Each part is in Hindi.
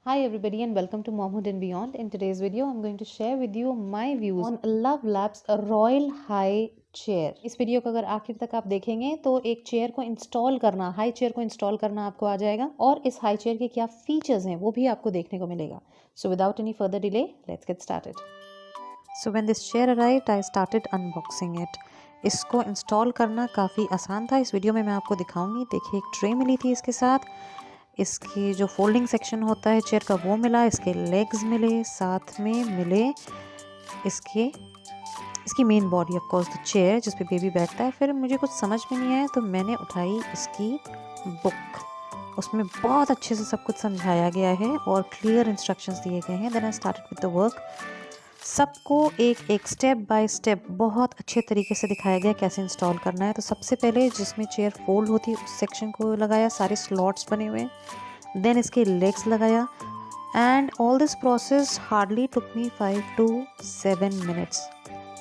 Hi everybody and welcome to Momhood and Beyond. In today's video, I'm going to share with you my views on Luvlap's Royal High Chair. इस वीडियो को अगर आखिर तक आप देखेंगे तो एक चेयर को इंस्टॉल करना, हाई चेयर को इंस्टॉल करना आपको आ जाएगा और इस हाई चेयर के क्या फीचर्स हैं वो भी आपको देखने को मिलेगा. So without any further delay, let's get started. So when this chair arrived, I started unboxing it. इसको इंस्टॉल करना काफ़ी आसान था. इस वीडियो में मैं आपको दिखाऊंगी. देखिए एक ट्रे मिली थी इसके साथ. इसकी जो फोल्डिंग सेक्शन होता है चेयर का वो मिला, इसके लेग्स मिले, साथ में मिले इसकी main body of course the chair जिस पे बेबी बैठता है. फिर मुझे कुछ समझ में नहीं आया तो मैंने उठाई इसकी बुक. उसमें बहुत अच्छे से सब कुछ समझाया गया है और क्लियर इंस्ट्रक्शंस दिए गए हैं. Then I started with the work. सबको एक स्टेप बाय स्टेप बहुत अच्छे तरीके से दिखाया गया कैसे इंस्टॉल करना है. तो सबसे पहले जिसमें चेयर फोल्ड होती है उस सेक्शन को लगाया, सारे स्लॉट्स बने हुए. देन इसके लेग्स लगाया and all this process hardly took me 5 to 7 minutes.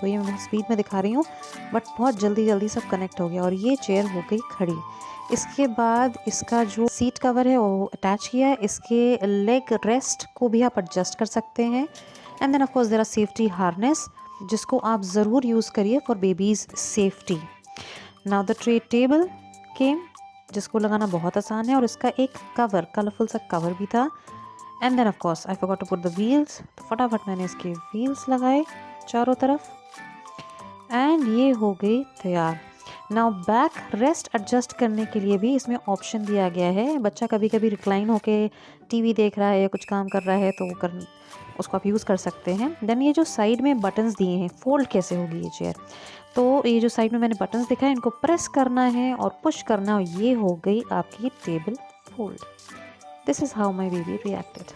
तो ये मैं बहुत स्पीड में दिखा रही हूँ बट बहुत जल्दी सब कनेक्ट हो गया और ये चेयर हो गई खड़ी. इसके बाद इसका जो सीट कवर है वो अटैच किया है. इसके लेग रेस्ट को भी आप एडजस्ट कर सकते हैं. And then of course there are safety harness जिसको आप ज़रूर यूज़ करिए for baby's safety. Now the tray table came जिसको लगाना बहुत आसान है और इसका एक कवर, कलरफुल सा कवर भी था. And then of course I forgot to put the wheels. तो फटाफट मैंने इसके व्हील्स लगाए चारों तरफ एंड ये हो गई तैयार. नाउ बैक रेस्ट एडजस्ट करने के लिए भी इसमें ऑप्शन दिया गया है. बच्चा कभी कभी रिक्लाइन होके टीवी देख रहा है या कुछ काम कर रहा है तो उसको आप यूज़ कर सकते हैं. देन ये जो साइड में बटन्स दिए हैं, फोल्ड कैसे होगी ये चेयर. तो ये जो साइड में मैंने बटन्स दिखाए इनको प्रेस करना है और पुश करना और ये हो गई आपकी table fold. This is how my baby reacted.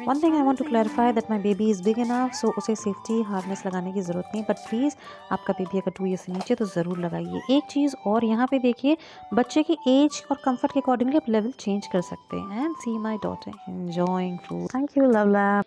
One thing I want to clarify that my baby is big enough, so उसे सेफ्टी हार्नेस लगाने की ज़रूरत नहीं. बट प्लीज़ आपका बेबी अगर 2 ईयर्स से नीचे तो ज़रूर लगाइए. एक चीज़ और यहाँ पे देखिए, बच्चे की एज और कंफर्ट के अकॉर्डिंगली आप लेवल चेंज कर सकते हैं. And see my daughter enjoying food. Thank you लवलैप.